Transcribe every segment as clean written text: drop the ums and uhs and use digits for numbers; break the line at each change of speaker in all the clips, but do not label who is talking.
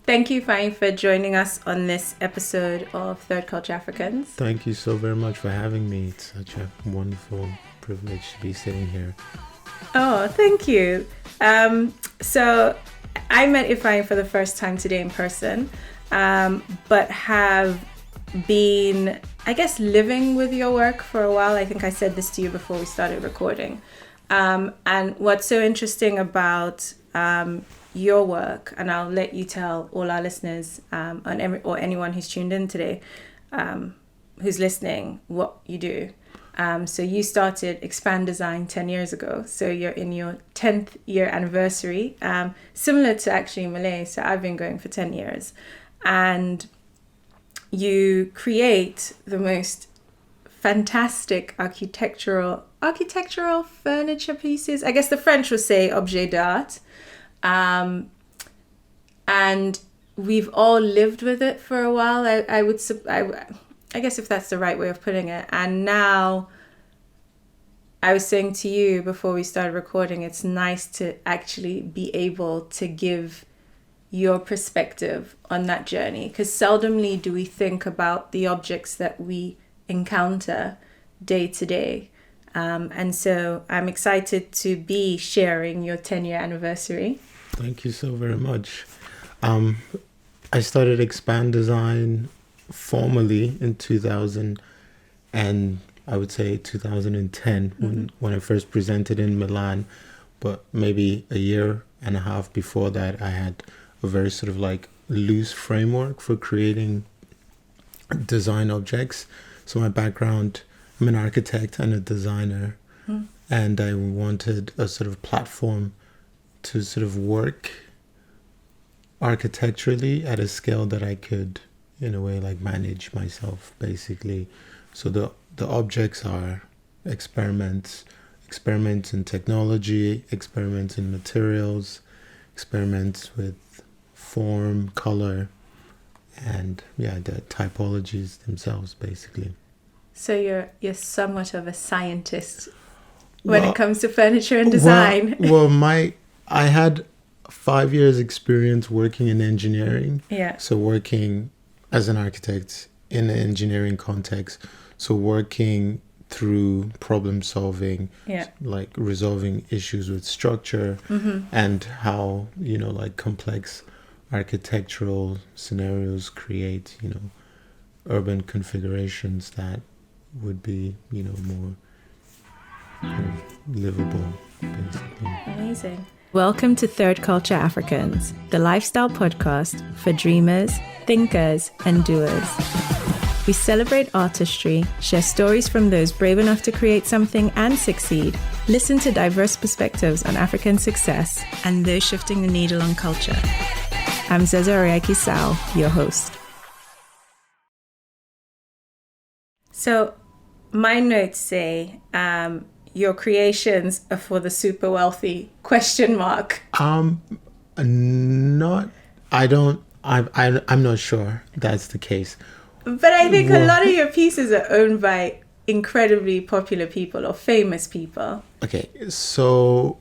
Thank you, Ifeanyi, for joining us on this episode of Third Culture Africans.
Thank you so very much for having me. It's such a wonderful privilege to be sitting here.
Oh, thank you. So I met Ifeanyi for the first time today in person, but have been, I guess, living with your work for a while. I think I said this to you before we started recording. And what's so interesting about your work, and I'll let you tell all our listeners or anyone who's tuned in today, who's listening, what you do. So you started Expand Design 10 years ago. So you're in your 10th year anniversary, similar to actually Malay. So I've been going for 10 years. And you create the most fantastic architectural furniture pieces. I guess the French would say objet d'art. And we've all lived with it for a while. I guess if that's the right way of putting it. And now, I was saying to you before we started recording, it's nice to actually be able to give your perspective on that journey. Because seldomly do we think about the objects that we encounter day to day. And so I'm excited to be sharing your 10-year anniversary.
Thank you so very much. I started Expand Design formally in 2000 and I would say 2010 when I first presented in Milan. But maybe a year and a half before that, I had a very sort of like loose framework for creating design objects. So my background, I'm an architect and a designer, and I wanted a sort of platform to sort of work architecturally at a scale that I could, in a way, like manage myself, basically. So the objects are experiments in technology, experiments in materials, experiments with form, color, and the typologies themselves, basically.
So you're somewhat of a scientist when it comes to furniture and design.
I had 5 years experience working in engineering.
Yeah.
So working as an architect in an engineering context. So working through problem solving, like resolving issues with structure and how, like complex architectural scenarios create, urban configurations that would be, more livable, basically.
Amazing. Welcome to Third Culture Africans, the lifestyle podcast for dreamers, thinkers, and doers. We celebrate artistry, share stories from those brave enough to create something and succeed, listen to diverse perspectives on African success, and those shifting the needle on culture. I'm Zeza Oriaki Sao, your host. So, my notes say your creations are for the super wealthy ?
I'm not sure that's the case.
But I think a lot of your pieces are owned by incredibly popular people or famous people.
Okay, so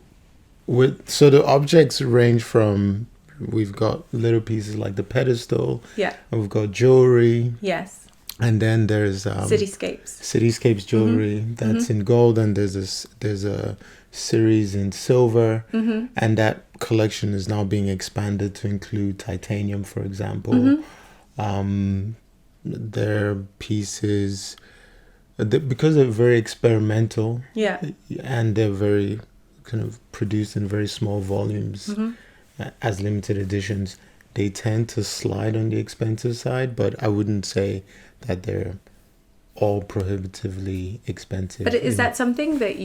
the objects range from, we've got little pieces like the pedestal.
Yeah.
And we've got jewelry.
Yes.
And then there's Cityscapes jewelry that's in gold, and there's a series in silver, and that collection is now being expanded to include titanium, for example. Their pieces, because they're very experimental, and they're very kind of produced in very small volumes as limited editions, they tend to slide on the expensive side, but I wouldn't say that they're all prohibitively expensive.
But is that something that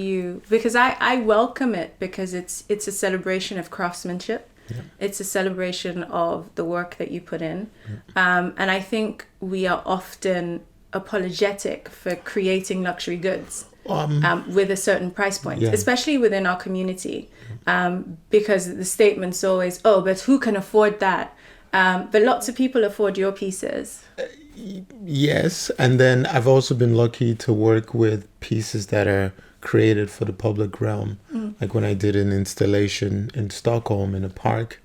because I welcome it, because it's a celebration of craftsmanship. Yeah. It's a celebration of the work that you put in. Yeah. And I think we are often apologetic for creating luxury goods with a certain price point, especially within our community, because the statement's always, but who can afford that? But lots of people afford your pieces.
Yes, and then I've also been lucky to work with pieces that are created for the public realm. Like when I did an installation in Stockholm in a park,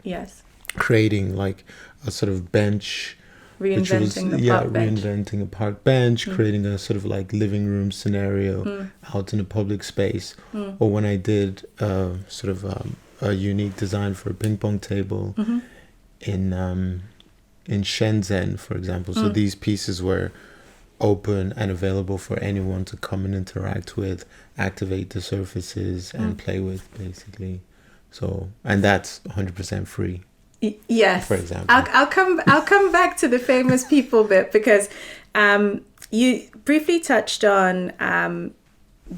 creating like a sort of bench, which was
Reinventing the park bench.
reinventing a park bench, creating a sort of like living room scenario out in a public space. Or when I did sort of a unique design for a ping pong table in Shenzhen, for example. So these pieces were open and available for anyone to come and interact with, activate the surfaces and play with, basically. So, and that's 100% free.
Yes.
For example.
I'll come back to the famous people bit, because you briefly touched on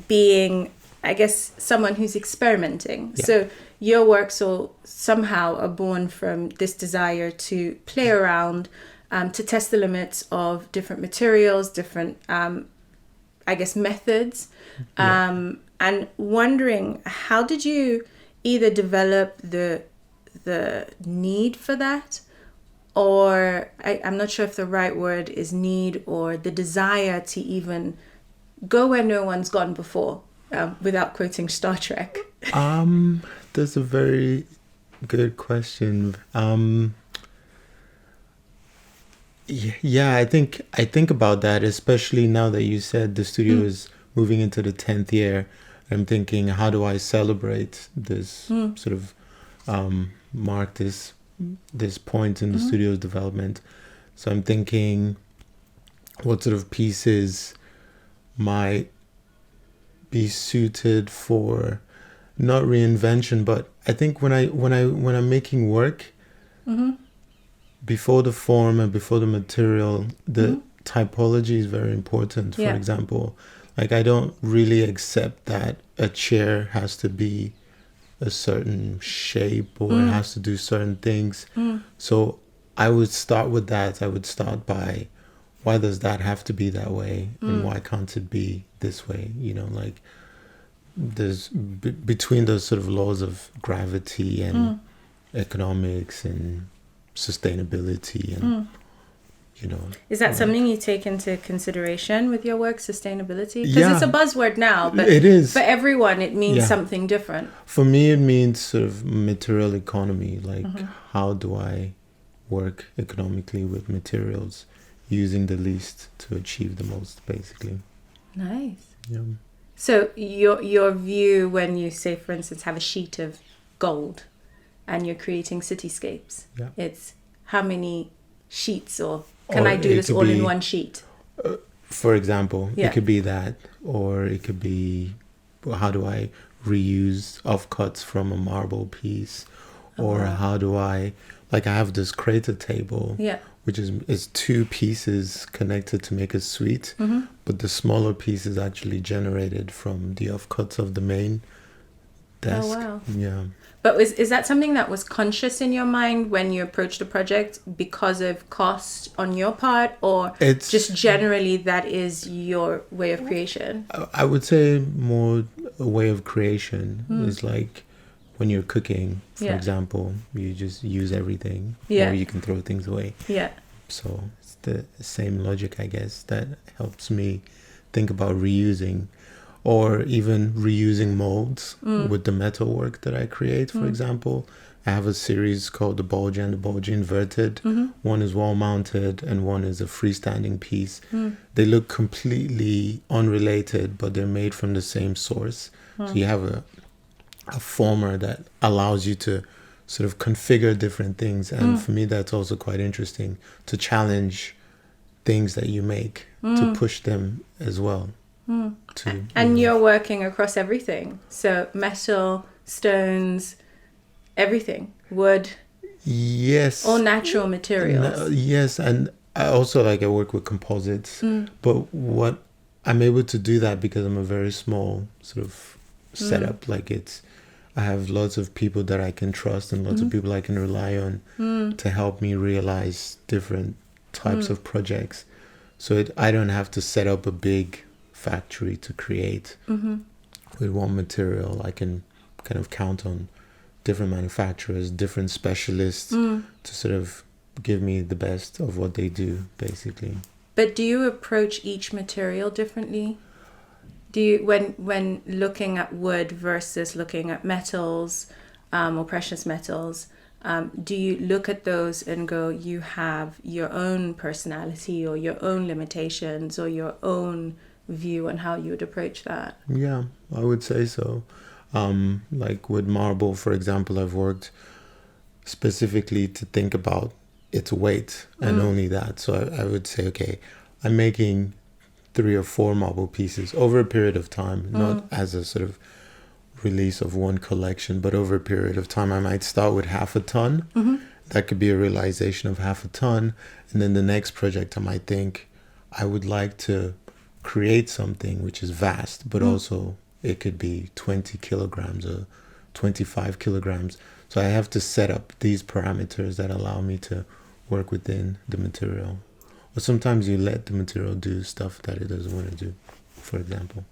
being, I guess, someone who's experimenting.
Yeah.
So your works all somehow are born from this desire to play around, to test the limits of different materials, different, I guess, methods, and wondering, how did you either develop the need for that, or I'm not sure if the right word is need, or the desire to even go where no one's gone before, without quoting Star Trek?
That's a very good question. Yeah, I think about that, especially now that you said the studio is moving into the 10th year. I'm thinking, how do I celebrate this sort of mark this point in the studio's development? So I'm thinking, what sort of pieces might be suited for not reinvention, but I think when I'm making work, before the form and before the material, the typology is very important. For example, like, I don't really accept that a chair has to be a certain shape or it has to do certain things. So I would start with that. I would start by, why does that have to be that way, and why can't it be this way? You know, like, there's between those sort of laws of gravity and economics and sustainability and you know.
Is that something you take into consideration with your work, sustainability? Because it's a buzzword now, but
it is.
For everyone it means something different.
For me, it means sort of material economy, like how do I work economically with materials, using the least to achieve the most, basically.
Nice.
Yeah.
So your view, when you say, for instance, have a sheet of gold and you're creating cityscapes, it's how many sheets, or can I do this all in one sheet?
For example, it could be that, or it could be, how do I reuse offcuts from a marble piece, or how do I, like, I have this crater table, which is two pieces connected to make a suite, but the smaller piece is actually generated from the offcuts of the main desk.
Oh, wow.
Yeah.
But is that something that was conscious in your mind when you approached the project, because of cost on your part, or
It's
just generally that is your way of creation?
I would say more a way of creation is like, when you're cooking, for example, you just use everything, or you can throw things away.
Yeah.
So it's the same logic, I guess, that helps me think about reusing, or even reusing molds with the metal work that I create. For example, I have a series called the Bulge and the Bulge Inverted. One is wall mounted and one is a freestanding piece. They look completely unrelated, but they're made from the same source. So you have a former that allows you to sort of configure different things. And for me, that's also quite interesting, to challenge things that you make, to push them as well. And
you're working across everything. So metal, stones, everything, wood.
Yes.
All natural materials.
Yes. And I also, like, I work with composites, but what I'm able to do that because I'm a very small sort of setup. Like, I have lots of people that I can trust and lots of people I can rely on to help me realize different types of projects. So I don't have to set up a big factory to create with one material. I can kind of count on different manufacturers, different specialists to sort of give me the best of what they do, basically.
But do you approach each material differently? Do you, when looking at wood versus looking at metals or precious metals, do you look at those and go, you have your own personality or your own limitations or your own view on how you would approach that?
Yeah, I would say so. Like with marble, for example, I've worked specifically to think about its weight and only that. So I would say, okay, I'm making 3 or 4 marble pieces over a period of time, not as a sort of release of one collection, but over a period of time. I might start with half a ton. That could be a realization of half a ton. And then the next project, I might think, I would like to create something which is vast, but also it could be 20 kilograms or 25 kilograms. So I have to set up these parameters that allow me to work within the material. Or sometimes you let the material do stuff that it doesn't want to do, for example.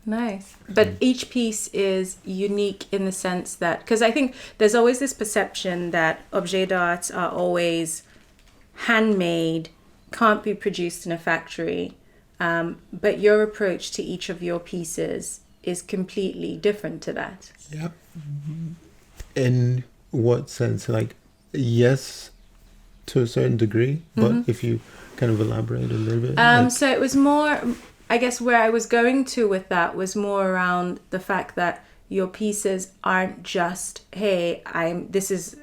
Nice. But each piece is unique in the sense that, because I think there's always this perception that objets d'art are always handmade, can't be produced in a factory. But your approach to each of your pieces is completely different to that.
Yeah. In what sense? Like, yes, to a certain degree, but if you kind of elaborate a little bit.
So it was more, I guess where I was going to with that was more around the fact that your pieces aren't just, hey, this is,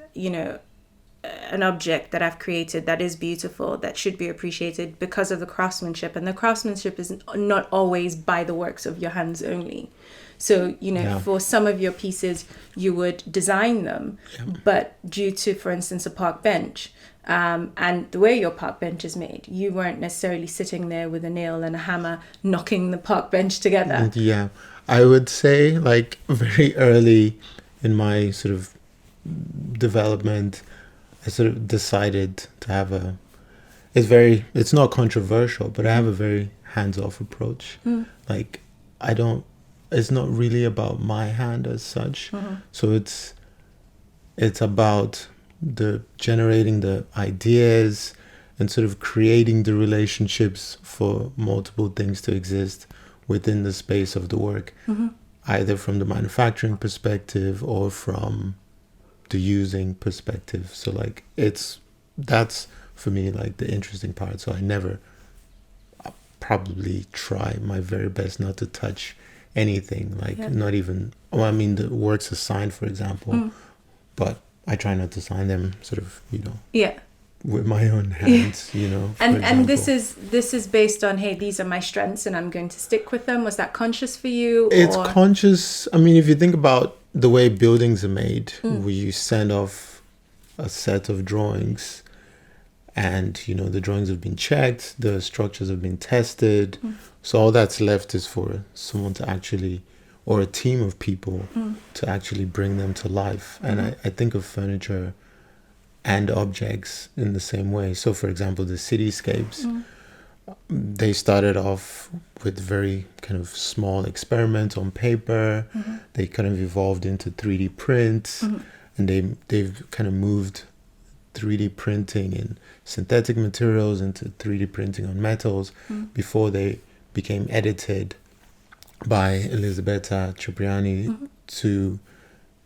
an object that I've created that is beautiful, that should be appreciated because of the craftsmanship. And the craftsmanship is not always by the works of your hands only. So, for some of your pieces, you would design them, but due to, for instance, a park bench, and the way your park bench is made, you weren't necessarily sitting there with a nail and a hammer knocking the park bench together.
Yeah, I would say like very early in my sort of development, I sort of decided to have it's not controversial, but I have a very hands-off approach. Like it's not really about my hand as such. So it's about the generating the ideas and sort of creating the relationships for multiple things to exist within the space of the work, either from the manufacturing perspective or from the using perspective. So like that's for me like the interesting part. So I probably try my very best not to touch anything, like not even, the works assigned, for example, but I try not to sign them sort of, with my own hands,
And this is based on, hey, these are my strengths and I'm going to stick with them. Was that conscious for you?
It's conscious. If you think about the way buildings are made, where you send off a set of drawings and, the drawings have been checked, the structures have been tested. So all that's left is for someone to actually, or a team of people to actually bring them to life. And I think of furniture and objects in the same way. So for example, the cityscapes, they started off with very kind of small experiments on paper. They kind of evolved into 3D print, and they've kind of moved 3D printing in synthetic materials into 3D printing on metals before they became edited by Elisabetta Cipriani to,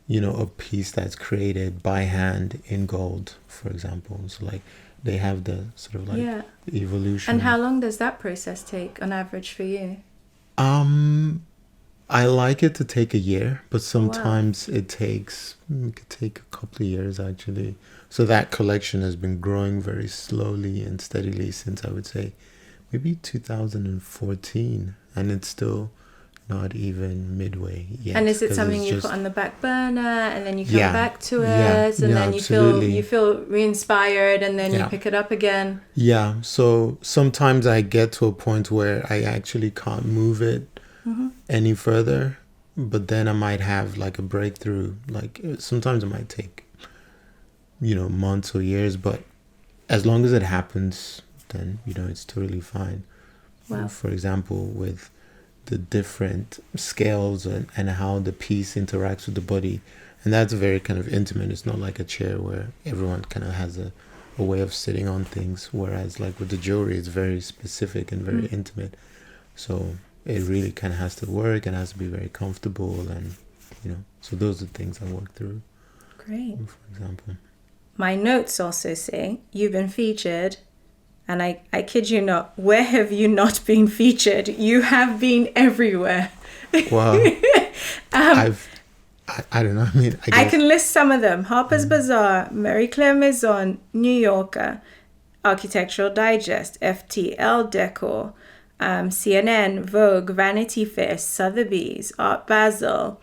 a piece that's created by hand in gold, for example. So like they have the sort of like evolution.
And how long does that process take on average for you?
I like it to take a year, but sometimes it could take a couple of years actually. So that collection has been growing very slowly and steadily since, I would say, maybe 2014, and it's still not even midway yet.
And is it something you put on the back burner and then you come back to it and then you feel re-inspired and then you pick it up again?
Yeah, so sometimes I get to a point where I actually can't move it any further, but then I might have like a breakthrough. Like sometimes it might take, months or years, but as long as it happens, then, it's totally fine.
Wow.
For example, with the different scales and how the piece interacts with the body. And that's very kind of intimate. It's not like a chair where everyone kind of has a way of sitting on things. Whereas like with the jewelry, it's very specific and very intimate. So it really kind of has to work and has to be very comfortable. And, so those are things I work through.
Great.
For example.
my notes also say you've been featured, and I kid you not, where have you not been featured? You have been everywhere.
Wow. I don't know. I mean,
I can list some of them: Harper's Bazaar, Marie Claire Maison, New Yorker, Architectural Digest, FTL Decor, CNN, Vogue, Vanity Fair, Sotheby's, Art Basel,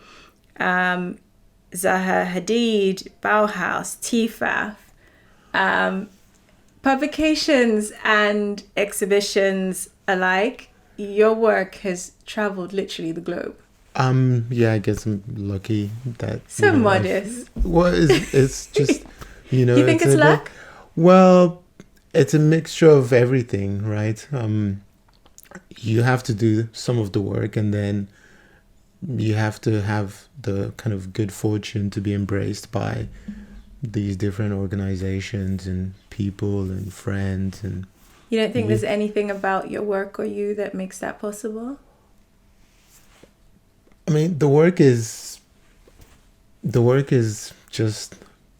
Zaha Hadid, Bauhaus, TFAF, publications and exhibitions alike. Your work has traveled literally the globe.
Yeah, I guess I'm lucky that
So modest.
Well, it's just,
You think it's luck?
Well, it's a mixture of everything, right? You have to do some of the work, and then you have to have the kind of good fortune to be embraced by these different organizations and people and friends. And
you don't think there's anything about your work or you that makes that possible?
I mean, the work is just,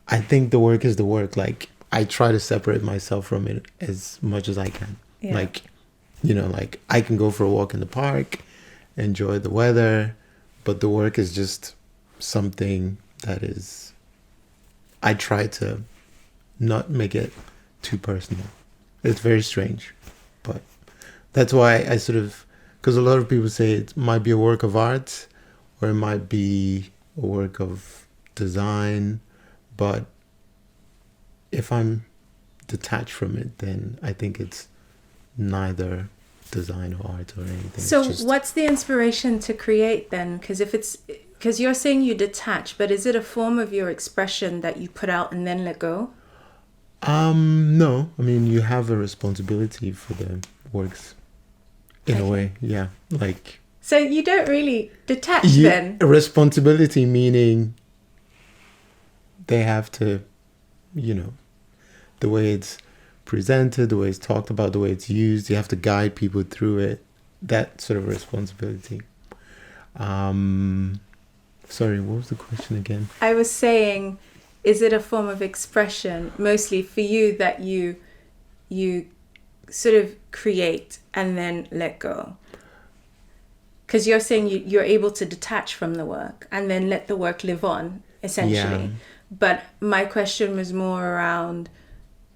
I think the work is the work. Like, I try to separate myself from it as much as I can.
Yeah.
Like, like I can go for a walk in the park, enjoy the weather, but the work is just something that is, I try to not make it too personal. It's very strange, but that's why I sort of, because a lot of people say it might be a work of art or it might be a work of design, but if I'm detached from it, then I think it's neither design or art or anything.
So what's the inspiration to create then? Because you're saying you detach, but is it a form of your expression that you put out and then let go?
No. I mean, you have a responsibility for the works in a way. Yeah. Like,
so you don't really detach then?
A responsibility meaning they have to, the way it's presented, the way it's talked about, the way it's used, you have to guide people through it. That sort of responsibility. Sorry, what was the question again?
I was saying, is it a form of expression mostly for you that you sort of create and then let go? Because you're saying you're able to detach from the work and then let the work live on, essentially.
Yeah.
But my question was more around,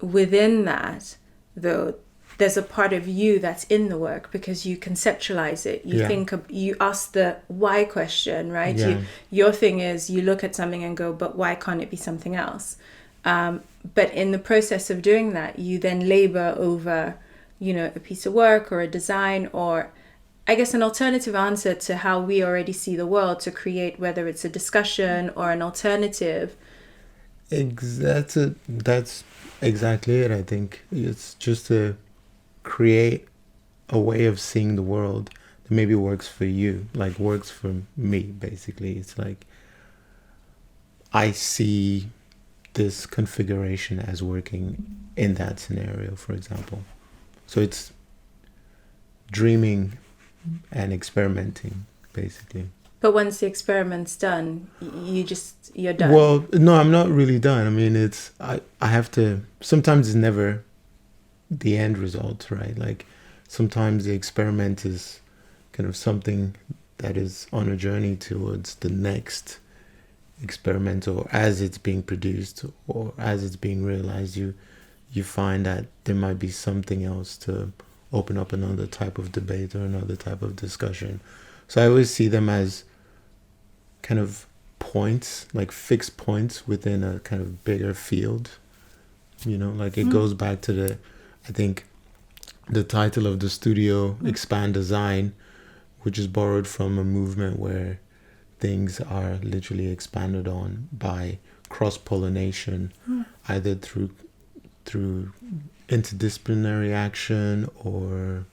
within that, though, there's a part of you that's in the work because you conceptualize it. You think, you ask the why question, right?
Yeah.
Your thing is you look at something and go, but why can't it be something else? But in the process of doing that, you then labor over, a piece of work or a design, or I guess an alternative answer to how we already see the world, to create, whether it's a discussion or an alternative.
That's exactly it. I think it's just to create a way of seeing the world that maybe works for you, like works for me, basically. It's like I see this configuration as working in that scenario, for example. So it's dreaming and experimenting, basically.
But once the experiment's done, you're done.
Well, no, I'm not really done. I mean, I have to, sometimes it's never the end result, right? Like sometimes the experiment is kind of something that is on a journey towards the next experiment, or as it's being produced or as it's being realized, you find that there might be something else to open up another type of debate or another type of discussion. So I always see them as kind of points, like fixed points within a kind of bigger field. Like it goes back to I think the title of the studio, Expand Design, which is borrowed from a movement where things are literally expanded on by cross-pollination, either through interdisciplinary action or,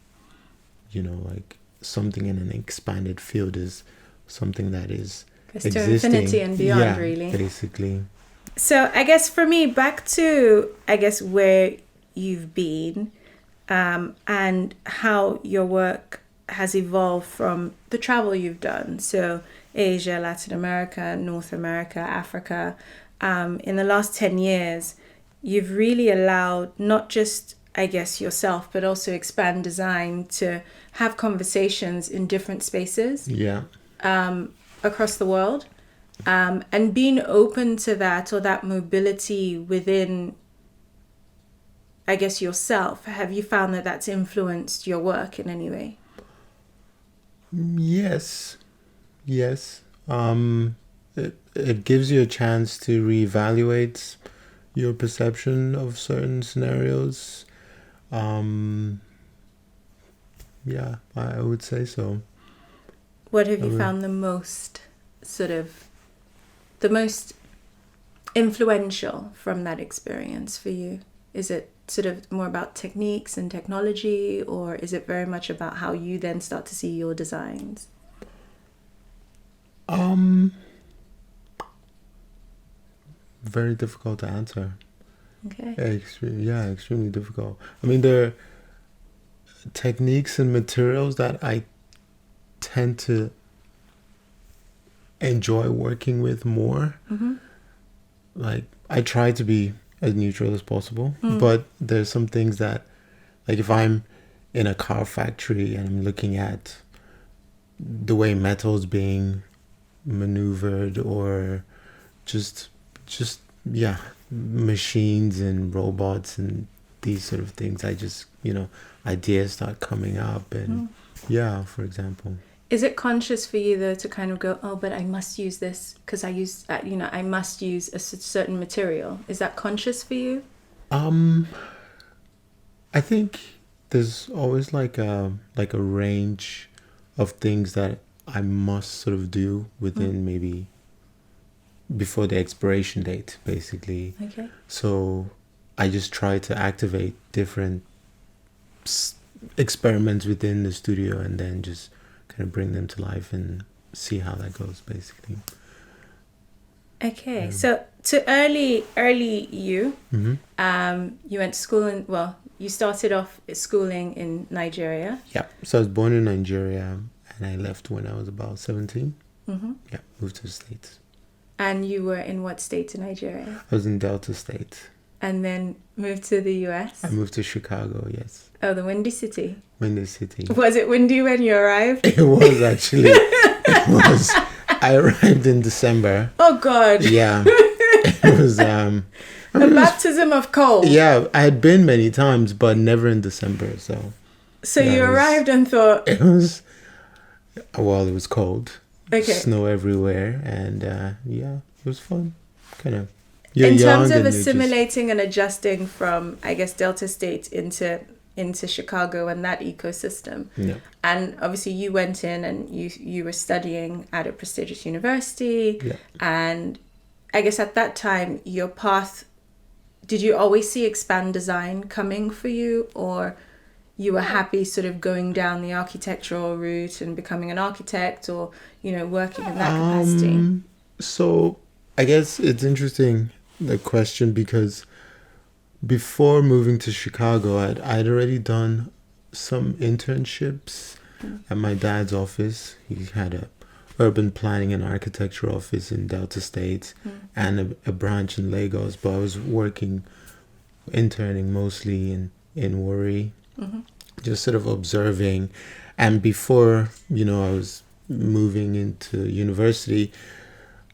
like something in an expanded field is something that is existing.
To infinity and beyond, really.
Basically.
So I guess for me, back to, where you've been and how your work has evolved from the travel you've done. So Asia, Latin America, North America, Africa. In the last 10 years, you've really allowed not just, I guess, yourself, but also Expand Design to have conversations in different spaces
Yeah.
across the world. And being open to that, or that mobility within, I guess, yourself, have you found that that's influenced your work in any way?
Yes. Yes. It gives you a chance to reevaluate your perception of certain scenarios. Yeah, I would say so.
What have you found the most influential from that experience for you? Is it sort of more about techniques and technology, or is it very much about how you then start to see your designs?
Very difficult to answer.
Okay.
Extremely difficult. I mean, there are techniques and materials that I tend to enjoy working with more.
Mm-hmm.
Like, I try to be as neutral as possible, but there's some things that, like, if I'm in a car factory and I'm looking at the way metal's being maneuvered, or just machines and robots and these sort of things, I just, ideas start coming up, and for example.
Is it conscious for you though to kind of go, oh, but I must use this because I must use a certain material? Is that conscious for you?
I think there's always like a range of things that I must sort of do within maybe before the expiration date, basically.
Okay.
So I just try to activate different experiments within the studio and then just kind of bring them to life and see how that goes, basically.
Okay, so to early you, you went to school you started off schooling in Nigeria.
Yeah, so I was born in Nigeria and I left when I was about 17.
Mm-hmm.
Yeah, moved to the States.
And you were in what state in Nigeria?
I was in Delta State.
And then moved to the US?
I moved to Chicago, yes.
Oh, the Windy City.
Windy City.
Was it windy when you arrived?
It was actually. It was. I arrived in December.
Oh, God.
Yeah. It was...
a baptism of cold.
Yeah, I had been many times, but never in December, so...
So you arrived and thought...
It was... Well, it was cold.
Okay.
Snow everywhere, and it was fun. Kind of...
In terms of assimilating and adjusting from, I guess, Delta State into Chicago and that ecosystem.
Yeah.
And obviously you went in and you were studying at a prestigious university.
Yeah.
And I guess at that time, your path, did you always see Expand Design coming for you, or you were happy sort of going down the architectural route and becoming an architect, or, working in that capacity?
So I guess it's interesting, the question, because before moving to Chicago, I'd already done some internships at my dad's office. He had a urban planning and architecture office in Delta State and a branch in Lagos, but I was interning mostly in Warri, just sort of observing. And before, I was moving into university,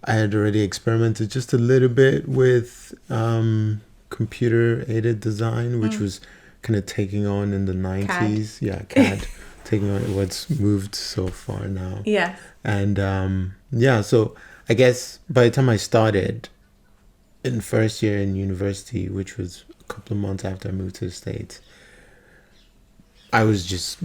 I had already experimented just a little bit with computer aided design, which was kind of taking on in the 90s.
CAD.
Yeah, CAD. Taking on what's moved so far now.
Yeah.
And so I guess by the time I started in first year in university, which was a couple of months after I moved to the States, I was just,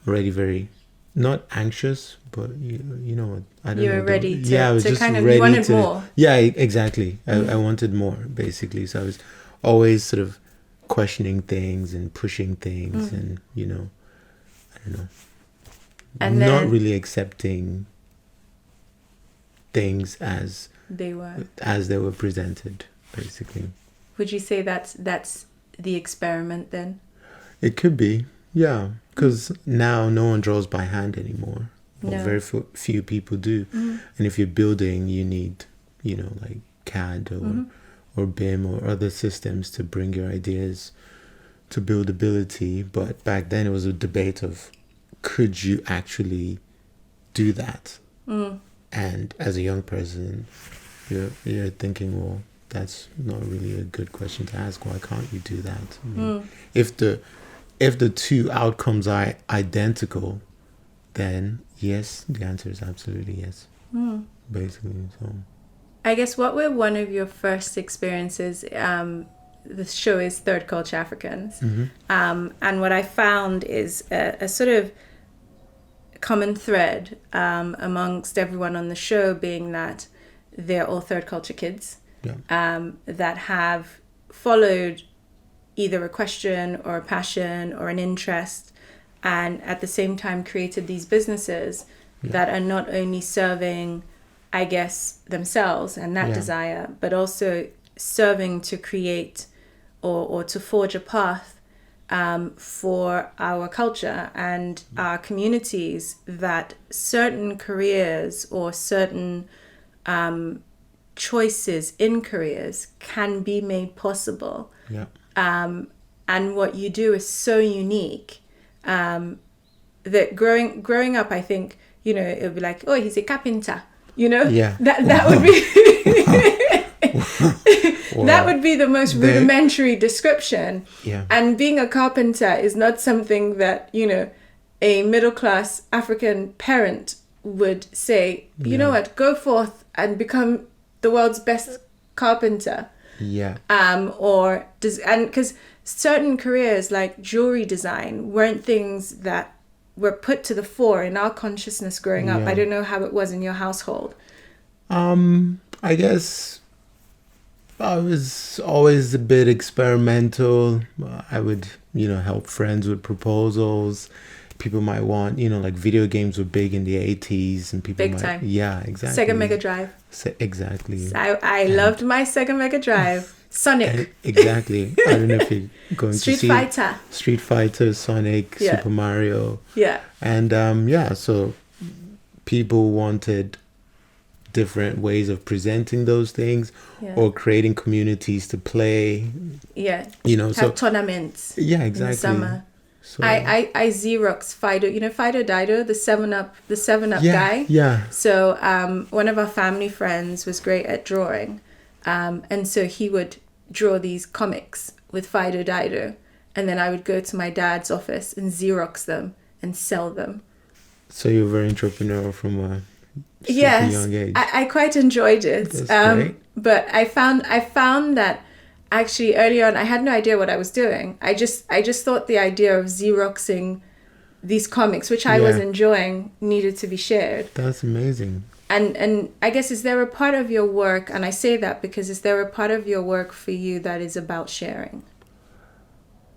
already very, not anxious, but I don't know.
You were ready to,
I was
to
just
kind of,
ready
you wanted
to,
more.
Yeah, exactly. I wanted more, basically. So I was always sort of questioning things and pushing things and, I don't know.
And
not
then,
really accepting things as
they
were presented, basically.
Would you say that's the experiment then?
It could be, yeah, because now no one draws by hand anymore.
No.
Very few people do. And if you're building, you need, like CAD or BIM or other systems to bring your ideas to buildability. But back then it was a debate of, could you actually do that? And as a young person, you're thinking, well, that's not really a good question to ask. Why can't you do that? I mean, if the two outcomes are identical, then yes, the answer is absolutely yes. Basically, so.
I guess what were one of your first experiences? The show is Third Culture Africans. And what I found is a sort of common thread amongst everyone on the show being that they're all third culture kids that have followed either a question or a passion or an interest, and at the same time created these businesses that are not only serving, I guess, themselves and that desire, but also serving to create or to forge a path for our culture and our communities, that certain careers or certain choices in careers can be made possible. And what you do is so unique that growing up, I think, you know, it would be like, oh, he's a carpenter, you know? That would be that would be the most rudimentary description. And being a carpenter is not something that, you know, a middle-class African parent would say, you know what, go forth and become the world's best carpenter. Or because certain careers like jewelry design weren't things that were put to the fore in our consciousness growing up. I don't know how it was in your household.
I guess I was always a bit experimental. I would, you know, help friends with proposals. People might want, you know, like video games were big in the 80s, and people
Big time.
Yeah, exactly.
Sega Mega Drive.
Exactly.
I loved my Sega Mega Drive. Sonic.
Exactly. I don't know if you're going to see
Street
Fighter, Sonic, Super Mario. And so people wanted different ways of presenting those things or creating communities to play. You know, have
tournaments.
Exactly.
In the summer.
So,
I Xerox Fido, you know, Fido Dido, the 7-Up guy. So one of our family friends was great at drawing. And so he would draw these comics with Fido Dido. And then I would go to my dad's office and Xerox them and sell them.
So you're very entrepreneurial from a super young age.
I quite enjoyed it.
That's great.
But I found that actually early on I had no idea what I was doing. I just thought the idea of Xeroxing these comics, which I was enjoying, needed to be shared.
That's amazing.
And I guess, is there a part of your work, and I say that because is there a part of your work for you that is about sharing?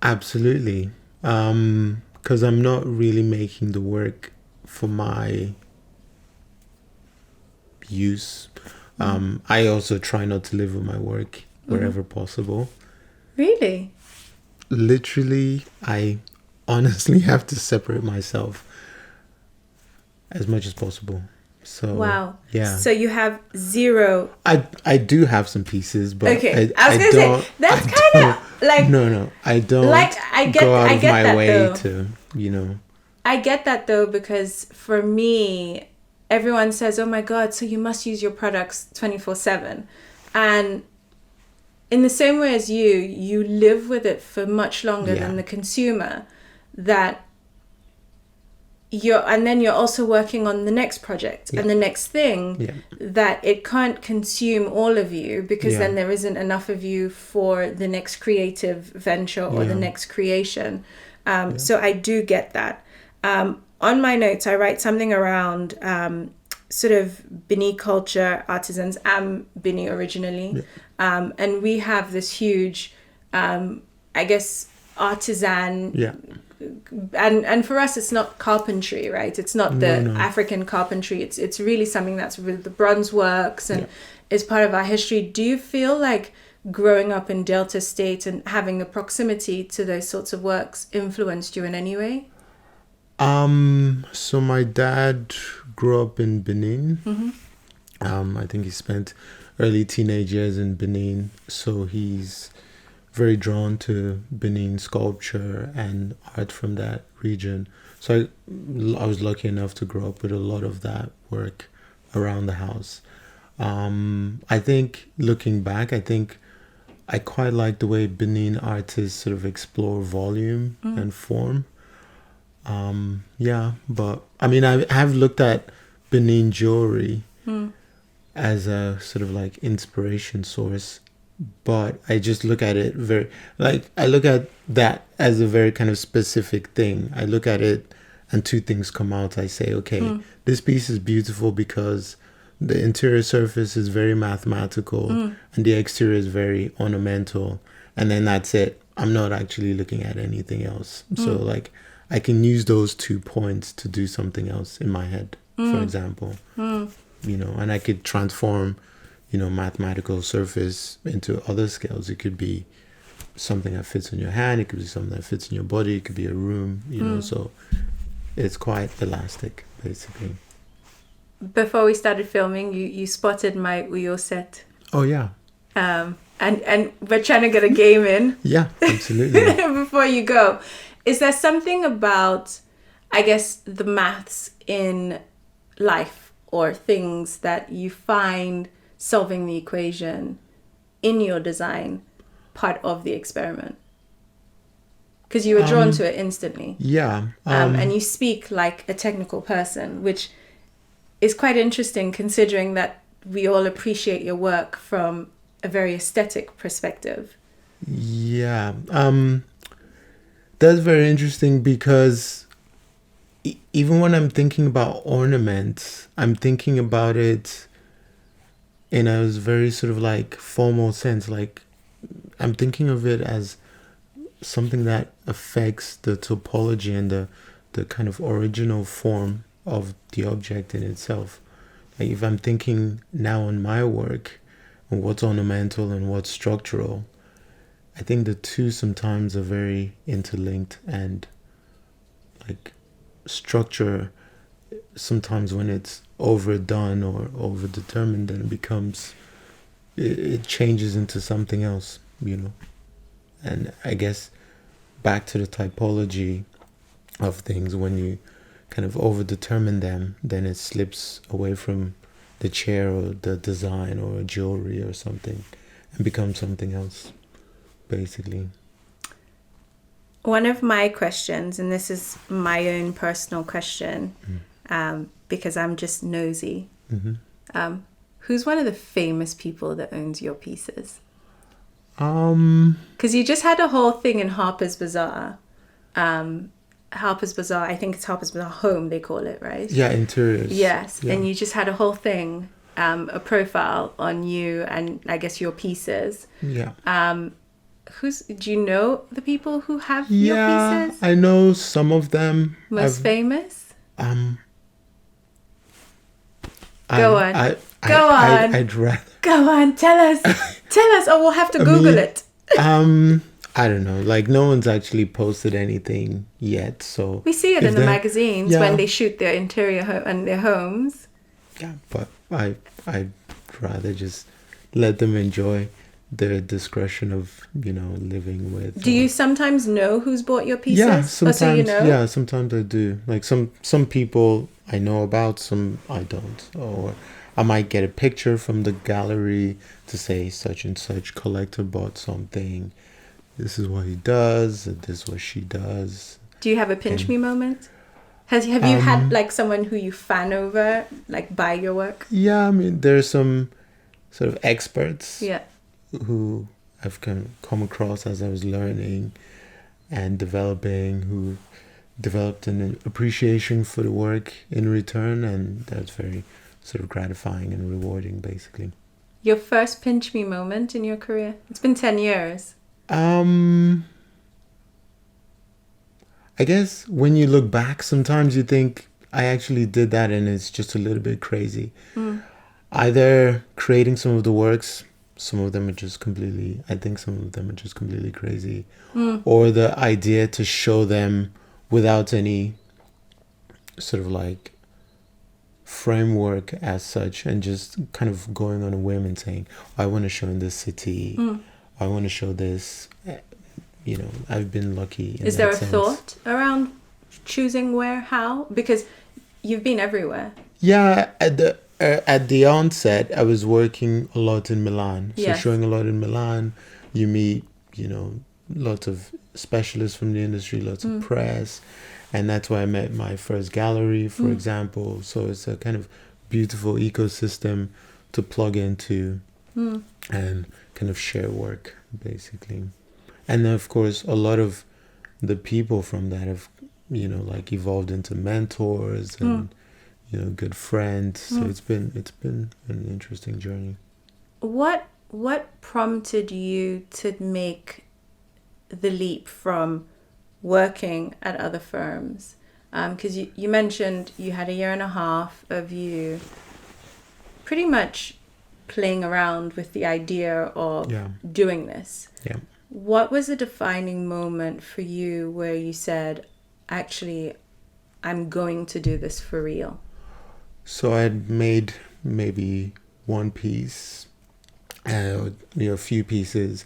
Absolutely. Because I'm not really making the work for my use. I also try not to live with my work wherever possible.
Really?
Literally, I honestly have to separate myself as much as possible. So
wow.
Yeah.
So you have zero.
I do have some pieces, but
okay. I was gonna say that's kind of like
no. I don't
like I get
go out of my
that
way
though.
to, you know.
I get that though, because for me, everyone says, "Oh my God, so you must use your products 24/7," and in the same way as you live with it for much longer than the consumer. That you're also working on the next project and the next thing, that it can't consume all of you, because then there isn't enough of you for the next creative venture or the next creation. So I do get that. On my notes, I write something around sort of Benin culture, artisans. I'm Benin originally. And we have this huge, I guess, artisan. And for us, it's not carpentry, right? It's not the African carpentry. It's really something that's with the bronze works and is part of our history. Do you feel like growing up in Delta State and having a proximity to those sorts of works influenced you in any way?
So my dad grew up in Benin. I think he spent early teenage years in Benin, so he's very drawn to Benin sculpture and art from that region. So I was lucky enough to grow up with a lot of that work around the house. I think looking back, I think I quite like the way Benin artists sort of explore volume and form. Yeah, but I mean, I have looked at Benin jewelry as a sort of like inspiration source, but I just look at it very, like, I look at that as a very kind of specific thing. I look at it and two things come out. I say, okay, this piece is beautiful because the interior surface is very mathematical and the exterior is very ornamental. And then that's it. I'm not actually looking at anything else. So like I can use those 2 points to do something else in my head, for example, you know, and I could transform, you know, mathematical surface into other scales. It could be something that fits on your hand. It could be something that fits in your body. It could be a room, you know, so it's quite elastic, basically.
Before we started filming, you spotted my Uyo set.
Oh, yeah.
And we're trying to get a game in.
Yeah, absolutely.
Before you go, is there something about, I guess, the maths in life or things that you find solving the equation in your design part of the experiment? Because you were drawn to it instantly.
Yeah.
And you speak like a technical person, which is quite interesting considering that we all appreciate your work from a very aesthetic perspective.
Yeah. That's very interesting because even when I'm thinking about ornaments, I'm thinking about it in a very sort of like formal sense. Like I'm thinking of it as something that affects the topology and the kind of original form of the object in itself. Like if I'm thinking now on my work and what's ornamental and what's structural, I think the two sometimes are very interlinked, and like structure sometimes when it's overdone or overdetermined, then it becomes, it changes into something else, you know. And I guess back to the typology of things, when you kind of overdetermine them, then it slips away from the chair or the design or jewelry or something and becomes something else, basically.
One of my questions, and this is my own personal question, because I'm just nosy. Who's one of the famous people that owns your pieces? Because you just had a whole thing in Harper's Bazaar. Harper's Bazaar, I think it's Harper's Bazaar Home, they call it, right?
Yeah, interiors.
Yes,
yeah.
And you just had a whole thing, a profile on you and I guess your pieces.
Yeah.
Do you know the people who have
Yeah,
your pieces?
I know some of them.
Most famous?
Go on.
Go on.
I'd rather.
Go on, tell us. Tell us, or we'll have to Google it.
I don't know. Like, no one's actually posted anything yet, so
we see it in the magazines when they shoot their interior and their homes.
Yeah, but I'd rather just let them enjoy their discretion of, you know, living with.
Do you sometimes know who's bought your pieces?
Yeah, sometimes.
So you know?
Yeah, sometimes I do. Like some people I know about, some I don't. Or I might get a picture from the gallery to say such and such collector bought something. This is what he does. This is what she does.
Do you have a pinch me moment? Have you had like someone who you fan over, like buy your work?
Yeah, I mean, there's some sort of experts.
Yeah.
Who I've come across as I was learning and developing, who developed an appreciation for the work in return, and that's very sort of gratifying and rewarding, basically.
Your first pinch me moment in your career? It's been 10 years.
I guess when you look back, sometimes you think I actually did that and it's just a little bit crazy. Either creating some of the works, some of them are just completely crazy. Or the idea to show them without any sort of like framework as such, and just kind of going on a whim and saying, I want to show in this city, I want to show this. I've been lucky in
Is there
that
a
sense.
thought around choosing where, how? Because you've been everywhere.
Yeah, at the onset, I was working a lot in Milan. So
Yes.
showing a lot in Milan, you meet, lots of specialists from the industry, lots of press. And that's where I met my first gallery, for example. So it's a kind of beautiful ecosystem to plug into and kind of share work, basically. And then, of course, a lot of the people from that have, evolved into mentors and, good friends. So it's been an interesting journey.
What prompted you to make the leap from working at other firms? Because you mentioned you had a year and a half of you pretty much playing around with the idea of doing this.
Yeah.
What was the defining moment for you where you said, actually, I'm going to do this for real?
So I had made maybe one piece, a few pieces,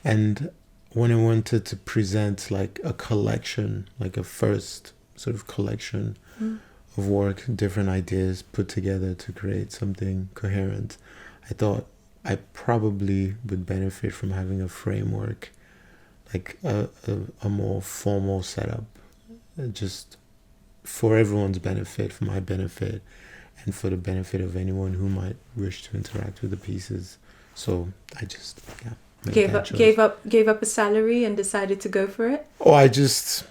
and when I wanted to present like a collection, like a first sort of collection of work, different ideas put together to create something coherent, I thought I probably would benefit from having a framework, like a more formal setup, just for everyone's benefit, for my benefit, and for the benefit of anyone who might wish to interact with the pieces. So I just
gave up a salary and decided to go for it.
Oh, I just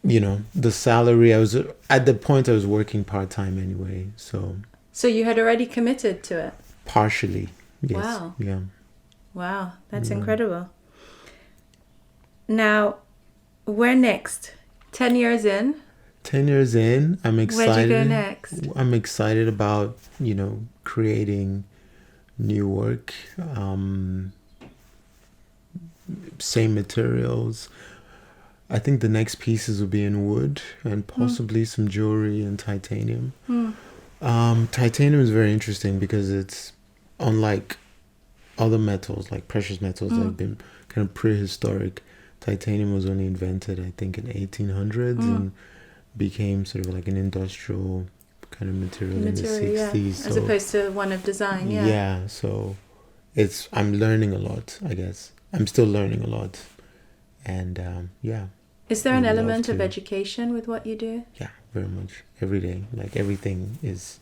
the salary. I was at the point I was working part-time anyway, so
you had already committed to it.
Partially, yes.
Wow.
Yeah.
Wow, that's incredible. Now, where next? 10 years in.
10 years in, I'm excited.
Where'd you go next?
I'm excited about, creating new work, same materials. I think the next pieces will be in wood and possibly some jewelry and titanium. Titanium is very interesting because it's unlike other metals, like precious metals that have been kind of prehistoric. Titanium was only invented, I think, in 1800s and became sort of like an industrial kind of material in the 60s.
As opposed to one of design,
Yeah, so I'm learning a lot, I guess. I'm still learning a lot. And
Is there an element of education with what you do?
Yeah, very much. Every day. Like everything is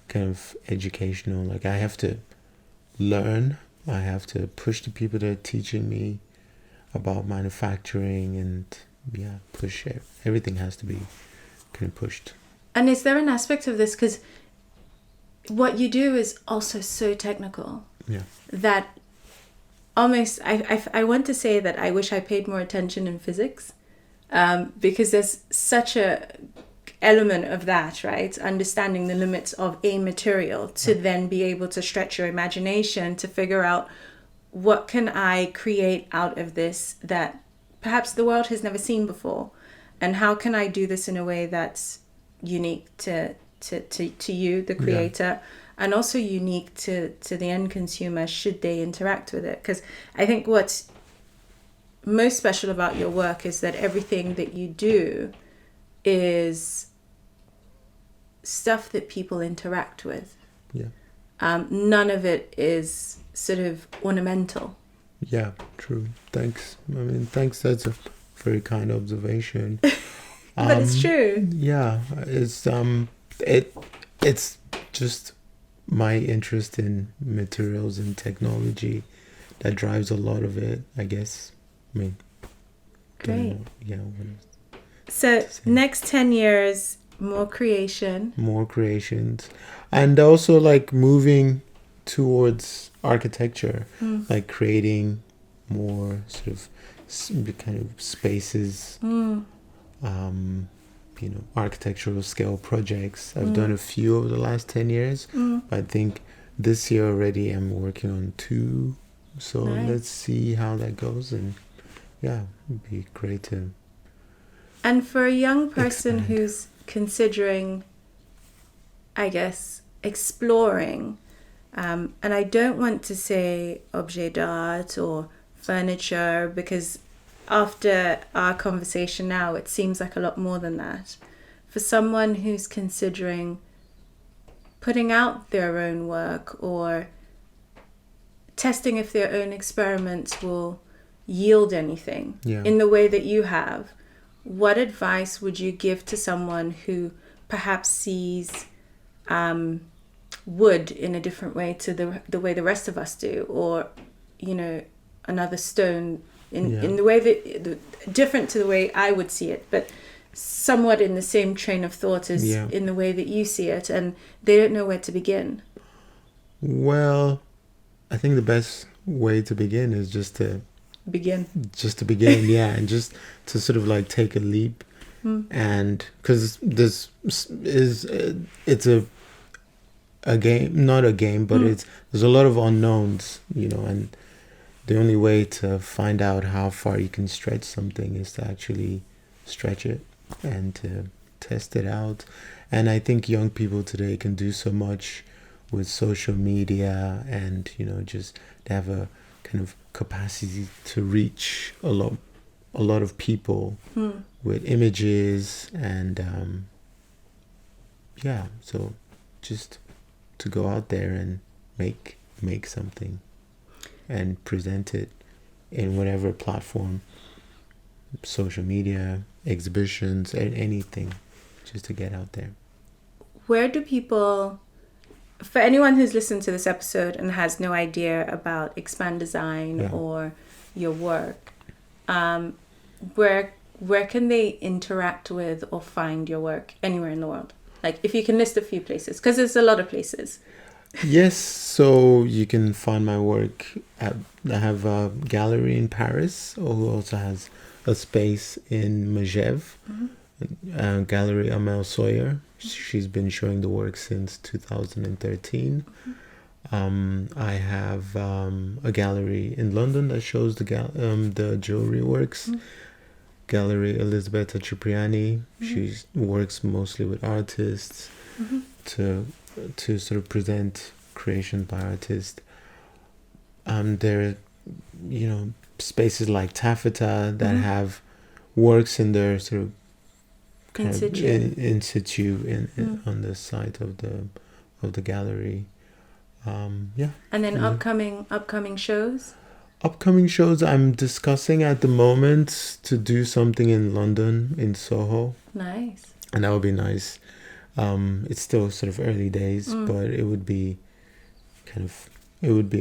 kind of educational. Like I have to learn. I have to push the people that are teaching me about manufacturing and push it. Everything has to be kind of pushed.
And is there an aspect of this, because what you do is also so technical that almost I want to say that I wish I paid more attention in physics, because there's such a element of that, right? Understanding the limits of a material to then be able to stretch your imagination to figure out what can I create out of this that perhaps the world has never seen before, and how can I do this in a way that's unique to you, the creator, and also unique to the end consumer should they interact with it. Because I think what's most special about your work is that everything that you do is stuff that people interact with. None of it is sort of ornamental.
Yeah, true. Thanks. Thanks. That's a very kind observation.
But it's true.
Yeah, it's it's just my interest in materials and technology that drives a lot of it, I guess.
Great. So next 10 years, more creations, and also like moving towards architecture, like creating more sort of kind of spaces, architectural scale projects. I've done a few over the last 10 years, but I think this year already I'm working on 2. So let's see how that goes, and it'd be great to. And for a young person who's considering I guess, exploring, and I don't want to say objet d'art or furniture, because after our conversation now, it seems like a lot more than that. For someone who's considering putting out their own work or testing if their own experiments will yield anything in the way that you have, what advice would you give to someone who perhaps sees wood in a different way to the way the rest of us do, or another stone in the way that different to the way I would see it, but somewhat in the same train of thought as in the way that you see it, and they don't know where to begin?
Well, I think the best way to begin is just to begin, and just to sort of like take a leap. And because this is it's a game, not a game, but there's a lot of unknowns, and the only way to find out how far you can stretch something is to actually stretch it and to test it out. And I think young people today can do so much with social media, and just to have a kind of capacity to reach a lot of people with images, and so just to go out there and make something and present it in whatever platform, social media, exhibitions, and anything, just to get out there.
Where do people, for anyone who's listened to this episode and has no idea about Expand Design or your work, where can they interact with or find your work anywhere in the world? Like, if you can list a few places, because there's a lot of places.
Yes, so you can find my work I have a gallery in Paris, who also has a space in Megève, Gallery Amel Sawyer. She's been showing the work since 2013. I have a gallery in London that shows the jewelry works. Gallery Elisabetta Cipriani. She works mostly with artists to sort of present creation by artists. There are, spaces like Taffeta that have works in their sort of in situ on the site of the gallery. And
then upcoming shows.
Upcoming shows, I'm discussing at the moment to do something in London, in Soho.
Nice.
And that would be nice. It's still sort of early days, but it would be a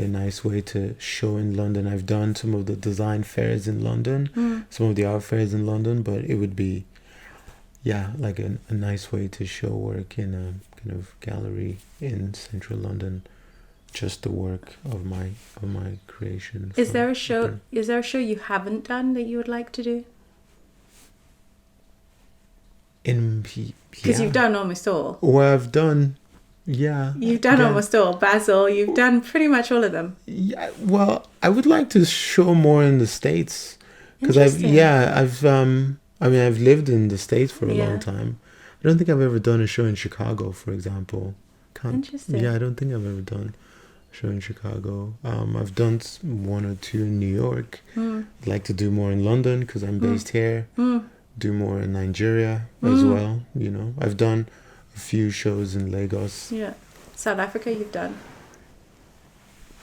nice way to show in London. I've done some of the design fairs in London, some of the art fairs in London, but it would be, like a nice way to show work in a kind of gallery in central London. Just the work of my creation.
Is there a show you haven't done that you would like to do? Because you've done almost all.
Well, I've done, You've
done almost all. Basel, you've done pretty much all of them.
Yeah, well, I would like to show more in the States. Because I've lived in the States for a long time. I don't think I've ever done a show in Chicago, for example.
Interesting.
Yeah, I don't think I've ever done a show in Chicago. I've done one or two in New York. I'd like to do more in London because I'm based here. Do more in Nigeria as well. I've done a few shows in Lagos.
Yeah. South Africa you've done?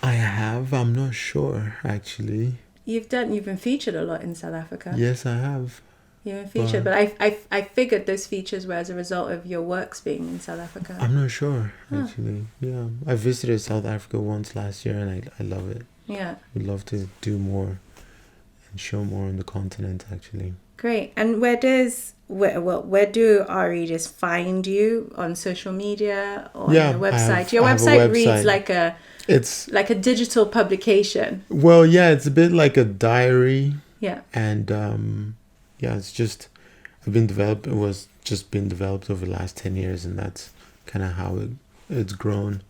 I have. I'm not sure, actually.
You've been featured a lot in South Africa.
Yes, I have.
You've been featured, but I figured those features were as a result of your works being in South Africa.
I'm not sure, actually. Yeah. I visited South Africa once last year, and I love it.
Yeah.
I'd love to do more and show more on the continent, actually.
Great. And where do our readers find you? On social media or on your website? Your website reads like a digital publication.
Well, yeah, it's a bit like a diary.
Yeah.
And it's just been developed over the last 10 years, and that's kind of how it's grown.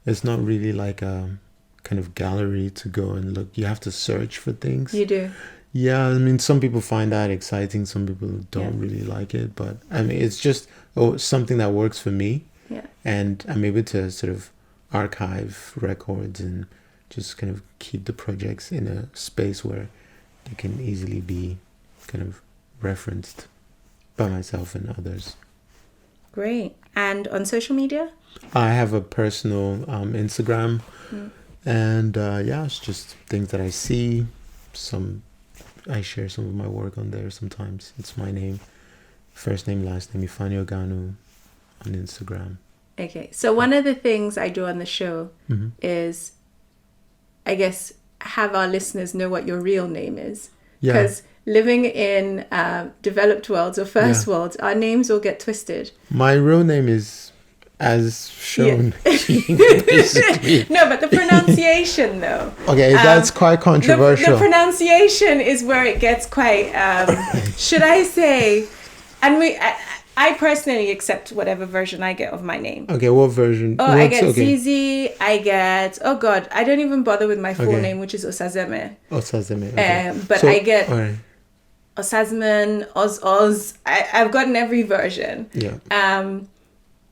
It's not really like a kind of gallery to go and look. You have to search for things.
You do.
Yeah, I mean, some people find that exciting. Some people don't really like it. But, I mean, it's just something that works for me.
Yeah.
And I'm able to sort of archive records and just kind of keep the projects in a space where they can easily be kind of referenced by myself and others.
Great. And on social media?
I have a personal Instagram, and it's just things that I see. I share some of my work on there sometimes. It's my name, first name, last name, Ifeanyi Oganwu on Instagram.
Okay. So one of the things I do on the show is, I guess, have our listeners know what your real name is. Because living in developed worlds or first worlds, our names all get twisted.
My real name is as shown.
Basically. No, but the pronunciation though.
Okay, that's quite controversial.
The pronunciation is where it gets quite, should I say, and I personally accept whatever version I get of my name.
Okay, what version?
I get Zizi, I get, oh God, I don't even bother with my full name, which is Osazeme.
Osazeme, okay.
But so, I get Osazman, Oz. I've gotten every version.
Yeah.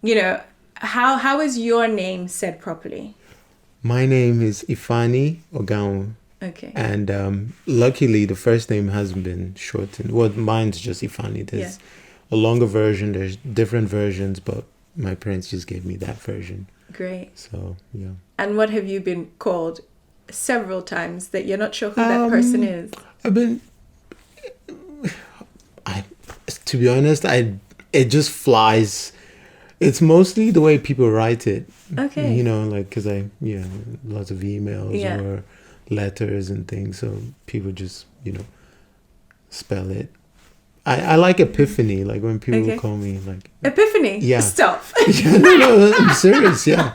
You know, how is your name said properly?
My name is Ifeanyi Oganwu.
Okay.
And luckily, the first name hasn't been shortened. Well, mine's just Ifeanyi. There's a longer version. There's different versions, but my parents just gave me that version.
Great.
So, yeah.
And what have you been called several times that you're not sure who that person is?
To be honest, it just flies. It's mostly the way people write it.
Okay.
You know, like, because lots of emails or letters and things. So people just, spell it. I like Epiphany, like when people call me like...
Epiphany?
Yeah.
Stop.
No, I'm serious, yeah.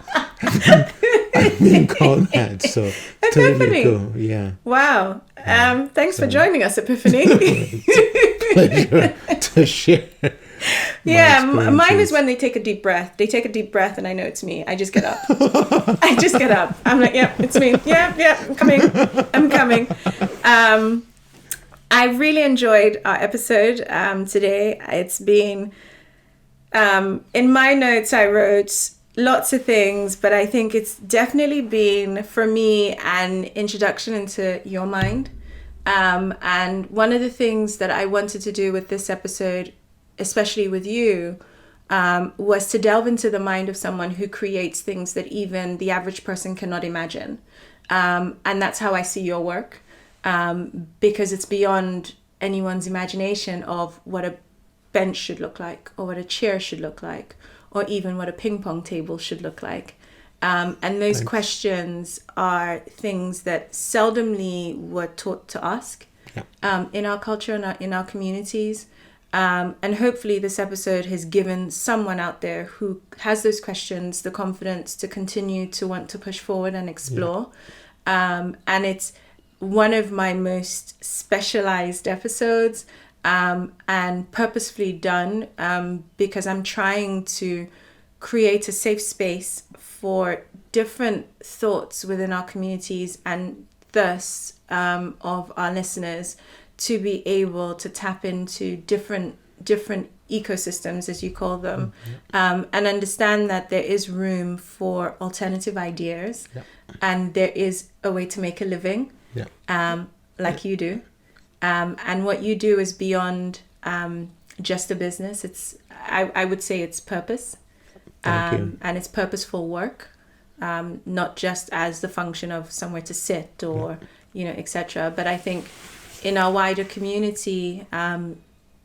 I've been called that, so
Epiphany.
Totally cool. Yeah.
Wow. Thanks for joining us, Epiphany.
Pleasure to share.
Yeah, mine is when they take a deep breath. They take a deep breath and I know it's me. I just get up. I'm like, yeah, it's me. Yeah, I'm coming. I really enjoyed our episode today. It's been, in my notes I wrote lots of things, but I think it's definitely been, for me, an introduction into your mind. And one of the things that I wanted to do with this episode, especially with you, was to delve into the mind of someone who creates things that even the average person cannot imagine. And that's how I see your work. Because it's beyond anyone's imagination of what a bench should look like, or what a chair should look like, or even what a ping pong table should look like. And those questions are things that seldomly were taught to ask in our culture and in our communities. And hopefully this episode has given someone out there who has those questions the confidence to continue to want to push forward and explore. And it's one of my most specialized episodes, and purposefully done because I'm trying to create a safe space for different thoughts within our communities and thus of our listeners to be able to tap into different ecosystems, as you call them, and understand that there is room for alternative ideas and there is a way to make a living. Like you do, and what you do is beyond just a business. It's I would say it's purpose, and it's purposeful work, not just as the function of somewhere to sit or etc. But I think in our wider community, a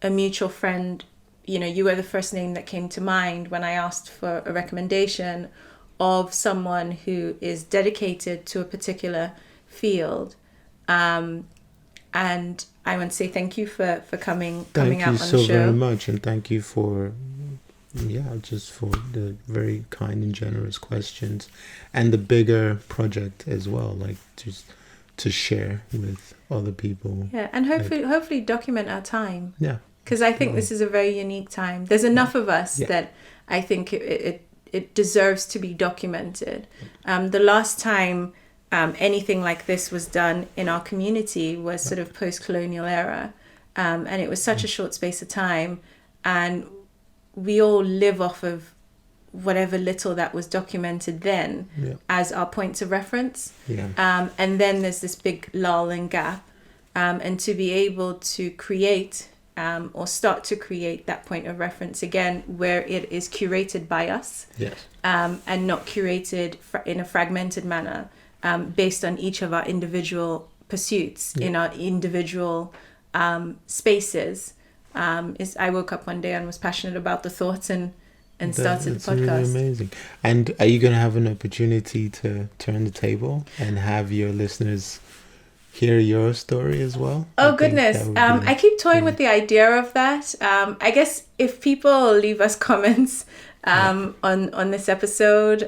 mutual friend, you were the first name that came to mind when I asked for a recommendation of someone who is dedicated to a particular field. And I want to say thank you for coming out on the show.
Thank you so very much, and thank you for the very kind and generous questions, and the bigger project as well, like just to share with other people.
Yeah, and hopefully document our time.
Yeah,
because I think this is a very unique time. There's enough of us that I think it deserves to be documented. The last time anything like this was done in our community was sort of post-colonial era, and it was such a short space of time, and we all live off of whatever little that was documented then as our points of reference. And then there's this big lull and gap. And to be able to create or start to create that point of reference again, where it is curated by us, and not curated in a fragmented manner, based on each of our individual pursuits in our individual spaces. I woke up one day and was passionate about the thoughts and started the podcast.
Really amazing. And are you going to have an opportunity to turn the table and have your listeners hear your story as well?
Oh, goodness. I keep toying with the idea of that. I guess if people leave us comments on this episode,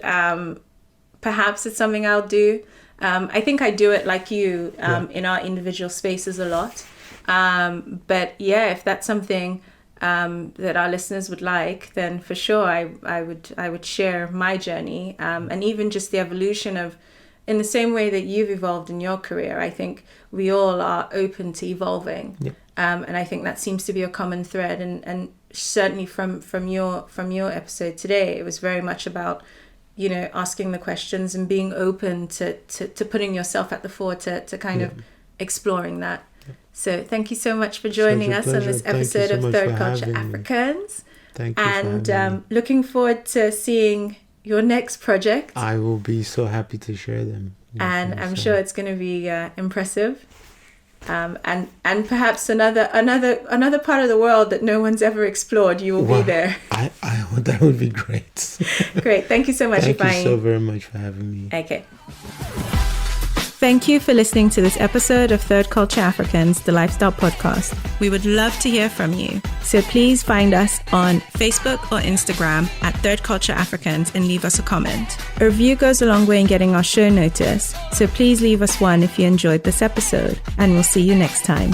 perhaps it's something I'll do. I think I do it like you in our individual spaces a lot. But yeah, if that's something that our listeners would like, then for sure I would share my journey, and even just the evolution of, in the same way that you've evolved in your career. I think we all are open to evolving, and I think that seems to be a common thread. And certainly from your episode today, it was very much about, you know, asking the questions and being open to putting yourself at the fore to kind of exploring that. So thank you so much for joining us on this episode of Third Culture Africans.
Thank you.
And looking forward to seeing your next project.
I will be so happy to share them.
And I'm sure it's going to be impressive. And perhaps another part of the world that no one's ever explored. You will be there.
That would be great.
Great. Thank you so much, Ifeanyi.
Thank you so very much for having me.
Okay. Thank you for listening to this episode of Third Culture Africans, the Lifestyle Podcast. We would love to hear from you. So please find us on Facebook or Instagram at Third Culture Africans and leave us a comment. A review goes a long way in getting our show noticed. So please leave us one if you enjoyed this episode, and we'll see you next time.